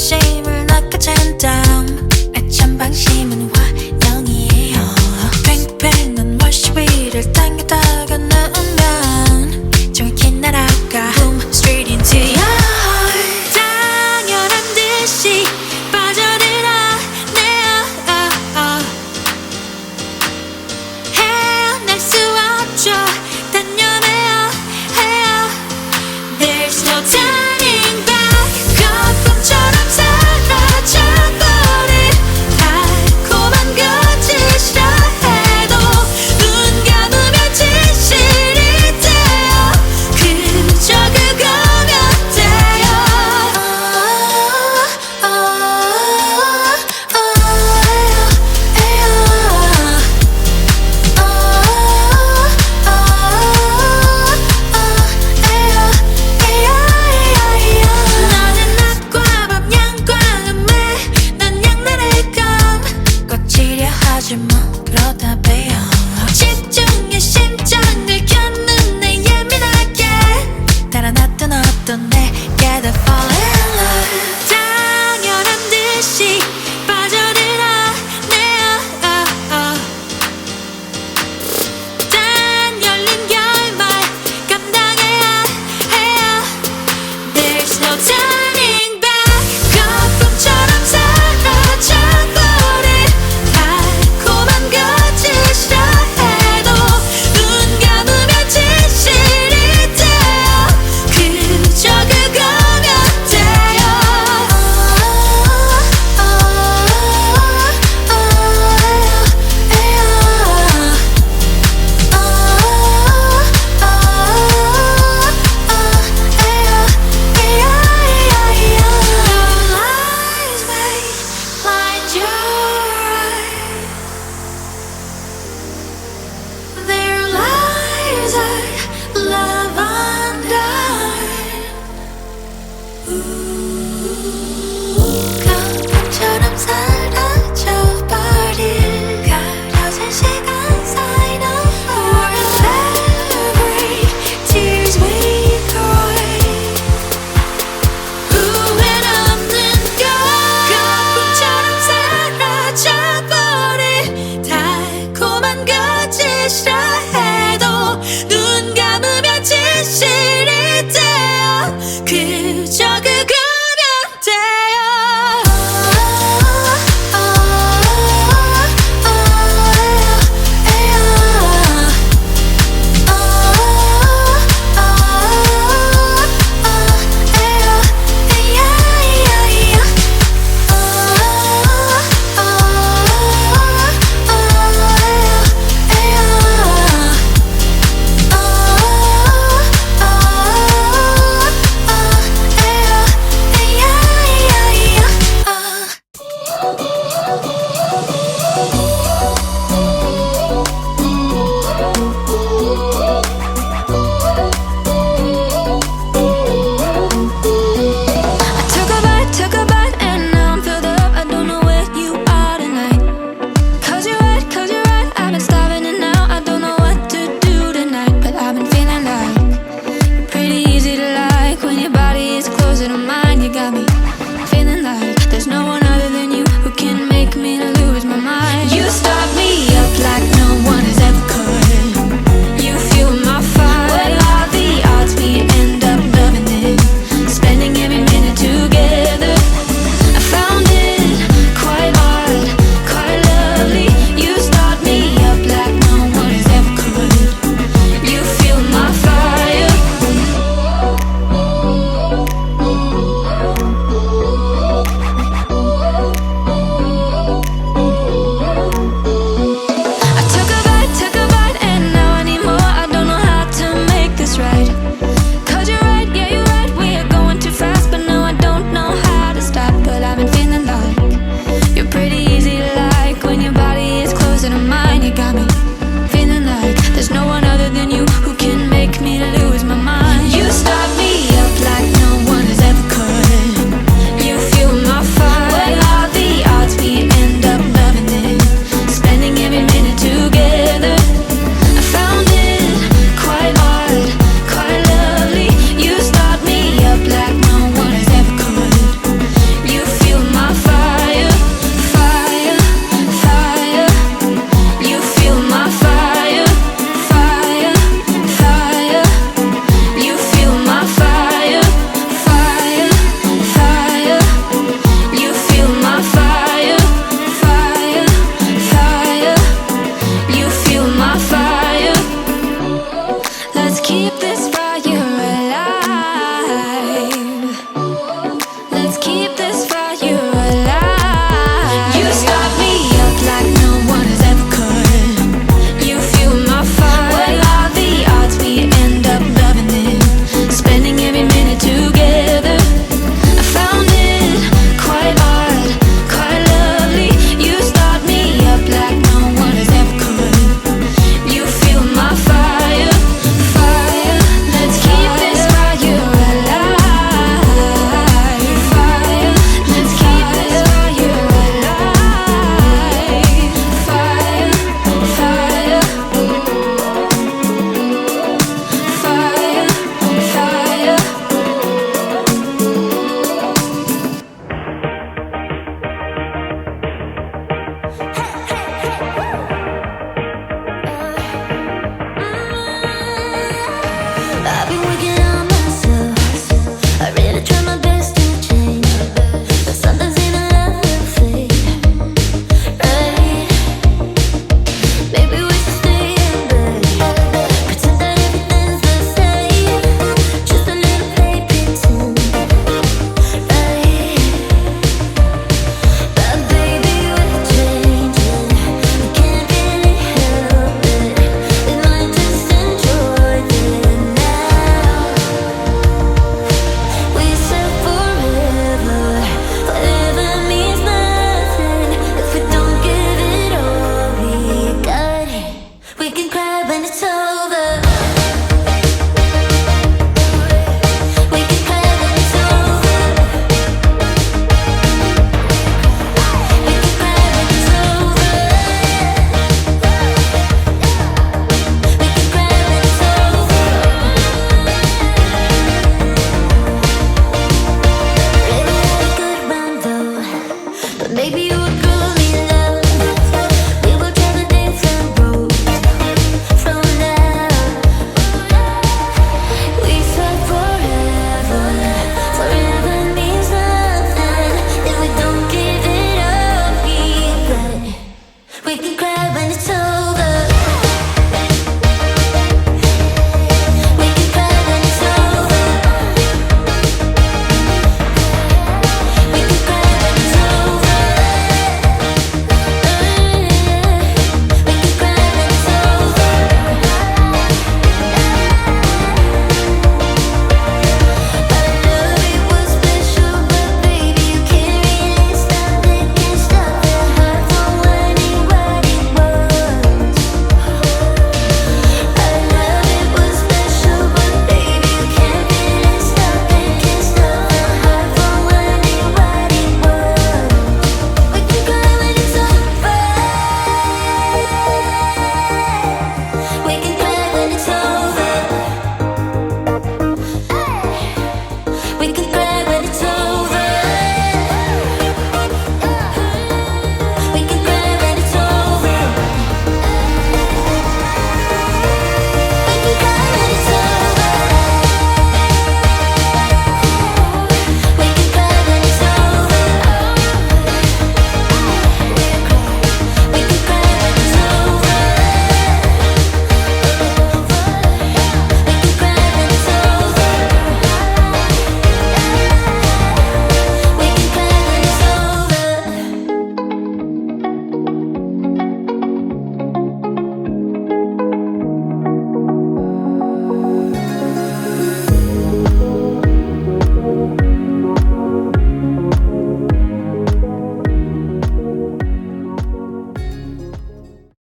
욕심을 낚아챈 다음 애찬 방심은 환영이에요. 팽팽한 월시 위를 당겼다가 누우면 정확히 날아가 Boom straight into your heart. 당연한 듯이 빠져들어 헤어날 수 없죠. 단연해요 해요. There's no turning back. 거품처럼 사라져버린 달콤한 거짓이라 해도 눈 감으면 진실이 돼요. 그저 그거면 돼요. 너는 낮과 밤 양과 음에 난 양날의 검 거칠려 하지 뭐 그러다 배요. 집중해 심장을 켜는 내 예민하게 달아났던 어떤 내게 다 fall in love. 당연한 듯이 빠져들어 단 열린 결말 감당해야 해요. There's no turning back. 거품처럼 사라져버린 달콤한 거짓이라 해도 눈 감으면 진실이 돼요. 그저 그거면 돼요. Lies may blind your eyes. Their lies are love undone. 거품처럼 사라져버릴 가려진 시간 사이 no more. Every tears we cry. 후회는 없는 걸. 거품처럼 사라져버린 달콤한 거짓이라 해도 눈 감으면 진실이 돼요. 그저 그거면 돼요. Let's keep this